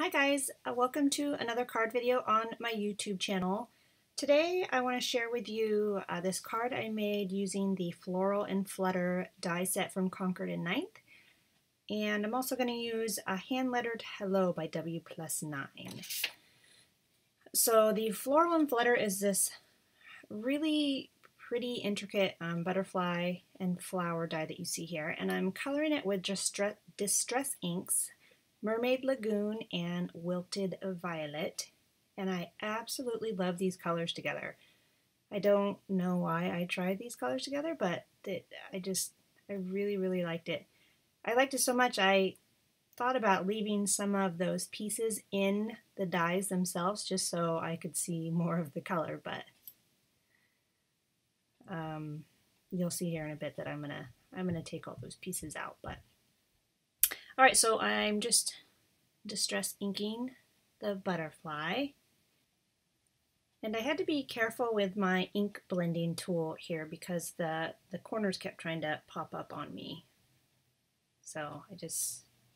Hi guys, welcome to another card video on my YouTube channel. Today I want to share with you this card I made using the Floral and Flutter die set from Concord 9th. And I'm also going to use a hand-lettered Hello by W+9. So the Floral and Flutter is this really pretty intricate butterfly and flower die that you see here. And I'm coloring it with just Distress inks, Mermaid Lagoon, and Wilted Violet, and I absolutely love these colors together. I don't know why I tried these colors together, but I really liked it. I liked it so much I thought about leaving some of those pieces in the dies themselves just so I could see more of the color, but you'll see here in a bit that I'm gonna take all those pieces out. But all right, so I'm just distress inking the butterfly. And I had to be careful with my ink blending tool here because the corners kept trying to pop up on me. So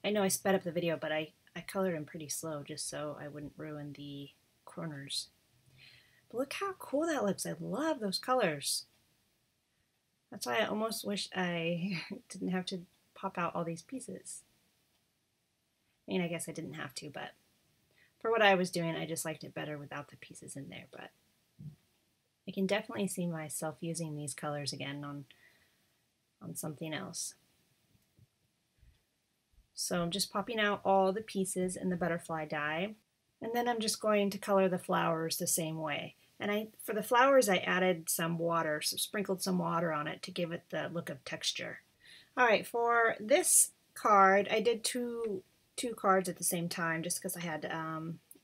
I know I sped up the video, but I colored them pretty slow just so I wouldn't ruin the corners. But look how cool that looks. I love those colors. That's why I almost wish I didn't have to pop out all these pieces. I mean, I guess I didn't have to, but for what I was doing, I just liked it better without the pieces in there. But I can definitely see myself using these colors again on something else. So I'm just popping out all the pieces in the butterfly die, and then I'm just going to color the flowers the same way. And for the flowers, I added some water, so sprinkled some water on it to give it the look of texture. All right, for this card, I did two cards at the same time just because I had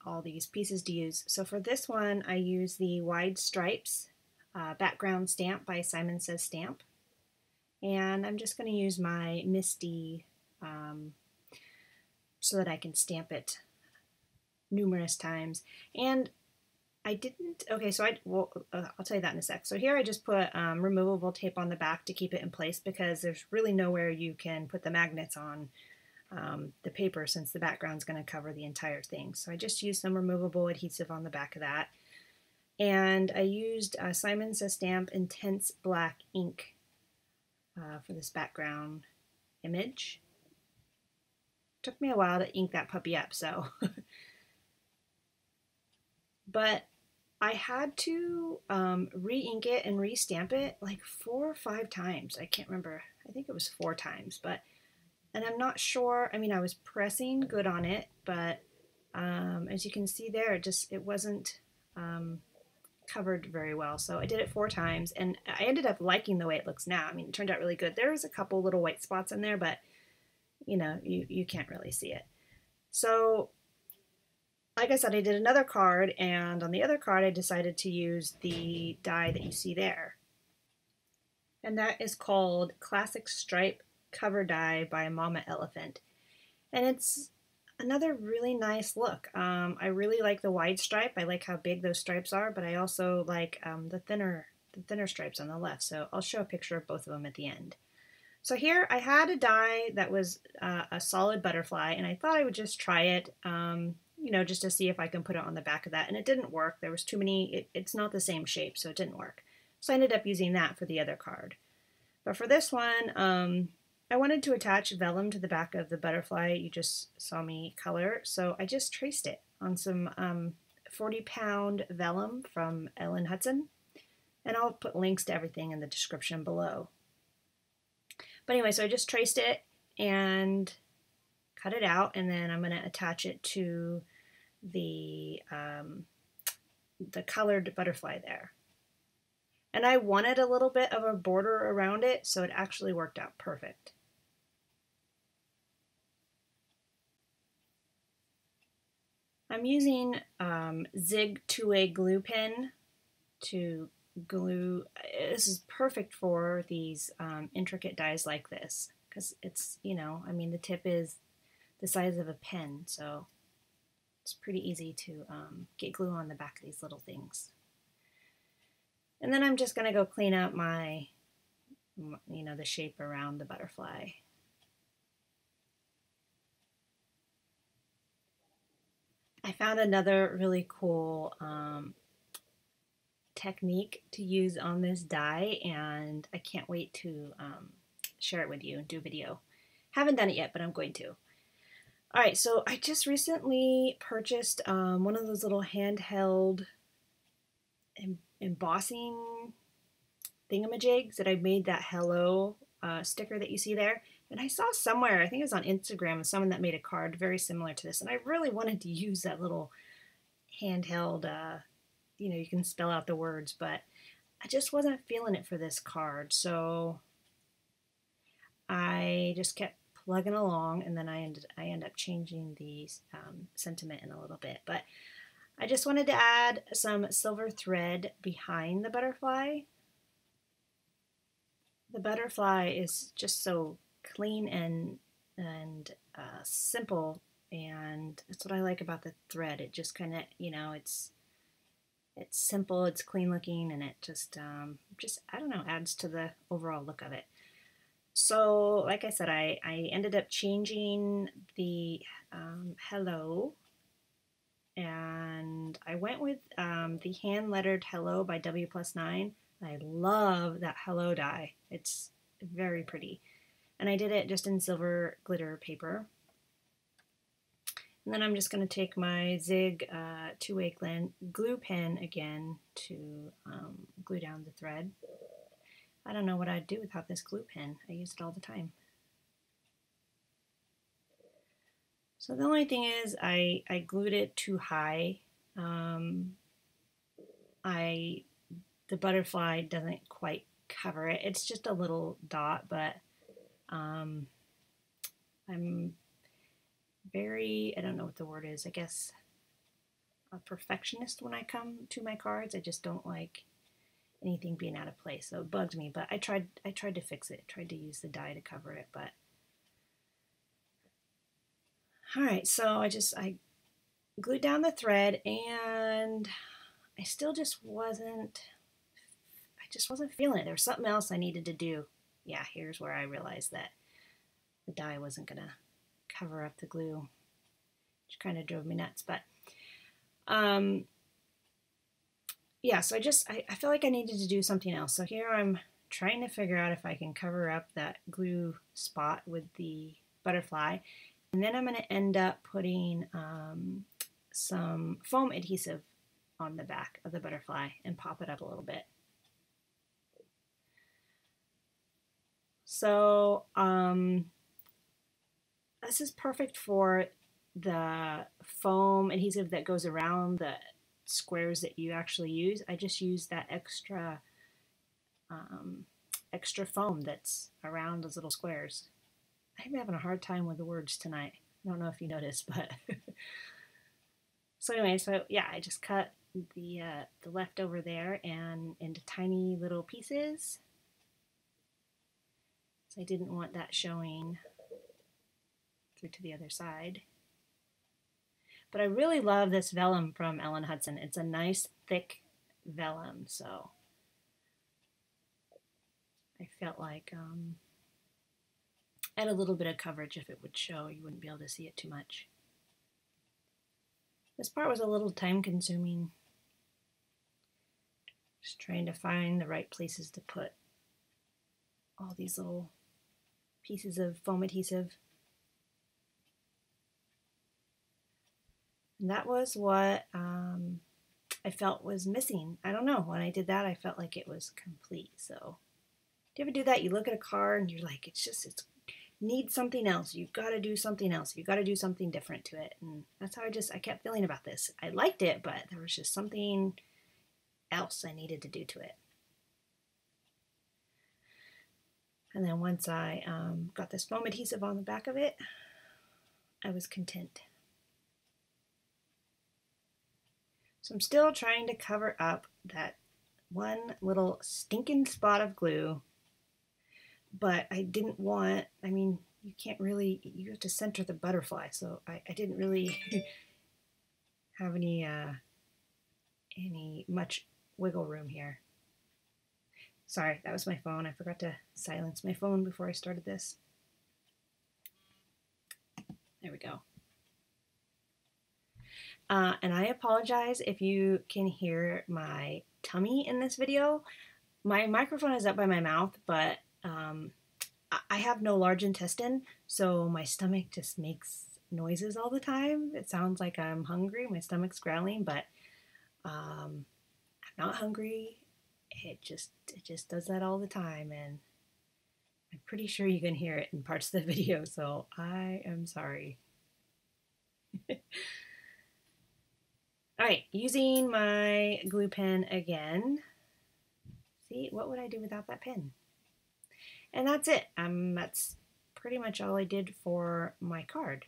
all these pieces to use. So for this one, I use the Wide Stripes background stamp by Simon Says Stamp. And I'm just going to use my Misty so that I can stamp it numerous times. And I didn't, okay, so I'll tell you that in a sec. So here I just put removable tape on the back to keep it in place because there's really nowhere you can put the magnets on the paper since the background's going to cover the entire thing. So I just used some removable adhesive on the back of that. And I used Simon Says Stamp Intense Black ink for this background image. Took me a while to ink that puppy up, so. But I had to re-ink it and re-stamp it like 4 or 5 times. I can't remember. I think it was 4 times, but and I'm not sure, I mean, I was pressing good on it, but as you can see there, it wasn't covered very well. So I did it 4 times, and I ended up liking the way it looks now. I mean, it turned out really good. There was a couple little white spots in there, but you know, you can't really see it. So like I said, I did another card, and on the other card, I decided to use the die that you see there. And that is called Classic Stripe Cover Die by Mama Elephant. And it's another really nice look. I really like the wide stripe. I like how big those stripes are, but I also like the thinner stripes on the left. So I'll show a picture of both of them at the end. So here I had a die that was a solid butterfly, and I thought I would just try it, you know, just to see if I can put it on the back of that. And it didn't work. There was too many, it's not the same shape, so it didn't work. So I ended up using that for the other card. But for this one, I wanted to attach vellum to the back of the butterfly you just saw me color, so I just traced it on some 40-pound vellum from Ellen Hudson, and I'll put links to everything in the description below. But anyway, so I just traced it and cut it out, and then I'm going to attach it to the colored butterfly there. And I wanted a little bit of a border around it, so it actually worked out perfect. I'm using Zig 2A glue pen to glue. This is perfect for these intricate dies like this because it's, you know, I mean, the tip is the size of a pen, so it's pretty easy to get glue on the back of these little things. And then I'm just going to go clean up my, you know, the shape around the butterfly. I found another really cool technique to use on this die, and I can't wait to share it with you and do a video. Haven't done it yet, but I'm going to. All right, so I just recently purchased one of those little handheld embossing thingamajigs that I made that hello sticker that you see there. And I saw somewhere, I think it was on Instagram, someone that made a card very similar to this. And I really wanted to use that little handheld, you know, you can spell out the words, but I just wasn't feeling it for this card. So I just kept plugging along, and then I end up changing the sentiment in a little bit. But I just wanted to add some silver thread behind the butterfly. The butterfly is just so clean and simple, and that's what I like about the thread. It just kind of, you know, it's simple, it's clean looking, and it just I don't know, adds to the overall look of it. So like I said, I ended up changing the hello, and I went with the hand lettered hello by W+9. I love that hello die. It's very pretty. And I did it just in silver glitter paper. And then I'm just going to take my Zig two-way glue pen again to glue down the thread. I don't know what I'd do without this glue pen. I use it all the time. So the only thing is I glued it too high. The butterfly doesn't quite cover it. It's just a little dot, but I'm very, I don't know what the word is, I guess a perfectionist when I come to my cards. I just don't like anything being out of place, so it bugged me, but I tried to fix it. I tried to use the die to cover it, but all right, so I glued down the thread, and I still just wasn't feeling it. There was something else I needed to do. Yeah, here's where I realized that the die wasn't gonna cover up the glue, which kind of drove me nuts. But yeah, so I feel like I needed to do something else. So here I'm trying to figure out if I can cover up that glue spot with the butterfly. And then I'm going to end up putting some foam adhesive on the back of the butterfly and pop it up a little bit. So this is perfect for the foam adhesive that goes around the squares that you actually use. I just use that extra foam that's around those little squares. I'm having a hard time with the words tonight. I don't know if you noticed, but so anyway, so yeah, I just cut the leftover there and into tiny little pieces. So I didn't want that showing through to the other side. But I really love this vellum from Ellen Hudson. It's a nice thick vellum, so I felt like add a little bit of coverage if it would show. You wouldn't be able to see it too much. This part was a little time consuming. Just trying to find the right places to put all these little pieces of foam adhesive. And that was what I felt was missing. I don't know. When I did that, I felt like it was complete. So, do you ever do that? You look at a card and you're like, it needs something else. You've got to do something else. You've got to do something different to it. And that's how I kept feeling about this. I liked it, but there was just something else I needed to do to it. And then once I got this foam adhesive on the back of it, I was content. So I'm still trying to cover up that one little stinking spot of glue, but I didn't want, I mean, you can't really, you have to center the butterfly, so I didn't really have any much wiggle room here. Sorry, that was my phone. I forgot to silence my phone before I started this. There we go. And I apologize if you can hear my tummy in this video. My microphone is up by my mouth, but I have no large intestine, so my stomach just makes noises all the time. It sounds like I'm hungry, my stomach's growling, but I'm not hungry. It just does that all the time, and I'm pretty sure you can hear it in parts of the video, so I am sorry. Alright, using my glue pen again. See, what would I do without that pen? And that's it. That's pretty much all I did for my card.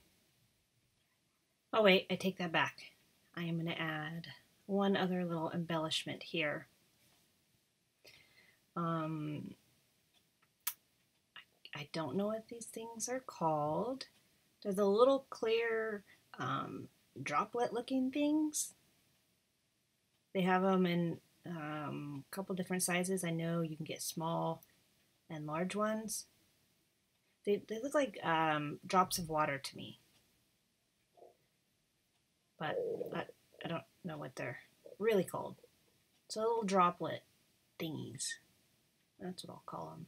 Oh wait, I take that back. I am going to add one other little embellishment here. I don't know what these things are called. They're the little clear droplet looking things. They have them in a couple different sizes. I know you can get small and large ones. They look like drops of water to me. But I don't know what they're really called. So little droplet thingies. That's what I'll call them.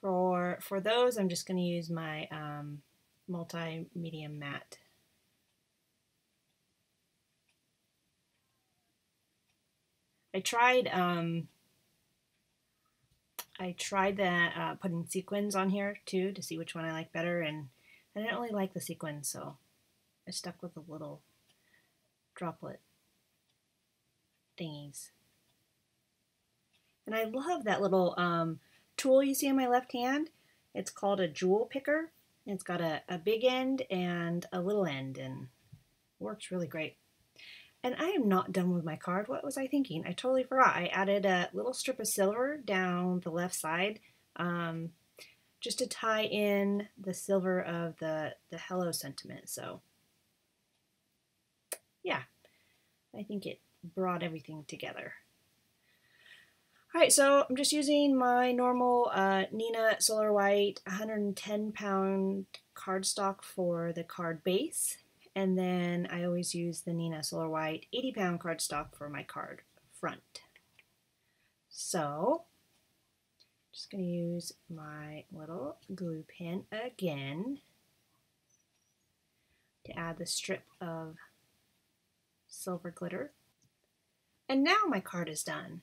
For those, I'm just going to use my multi-medium matte. I tried that putting sequins on here too to see which one I like better, and I didn't really like the sequins, so I stuck with the little droplet thingies. And I love that little tool you see on my left hand. It's called a jewel picker. It's got a big end and a little end, and works really great. And I am not done with my card. What was I thinking? I totally forgot. I added a little strip of silver down the left side just to tie in the silver of the hello sentiment. So yeah, I think it brought everything together. Alright, so I'm just using my normal Neenah Solar White 110-pound cardstock for the card base, and then I always use the Neenah Solar White 80-pound cardstock for my card front. So, I'm just going to use my little glue pen again to add the strip of silver glitter. And now my card is done.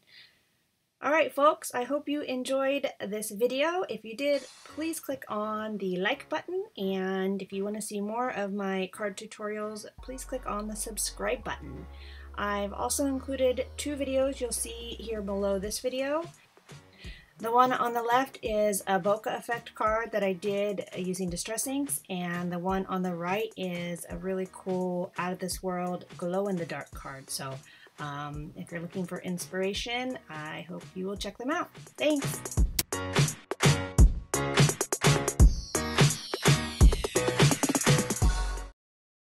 Alright folks, I hope you enjoyed this video. If you did, please click on the like button, and if you want to see more of my card tutorials, please click on the subscribe button. I've also included 2 videos you'll see here below this video. The one on the left is a bokeh effect card that I did using distress inks, and the one on the right is a really cool out of this world glow in the dark card. So if you're looking for inspiration, I hope you will check them out. Thanks!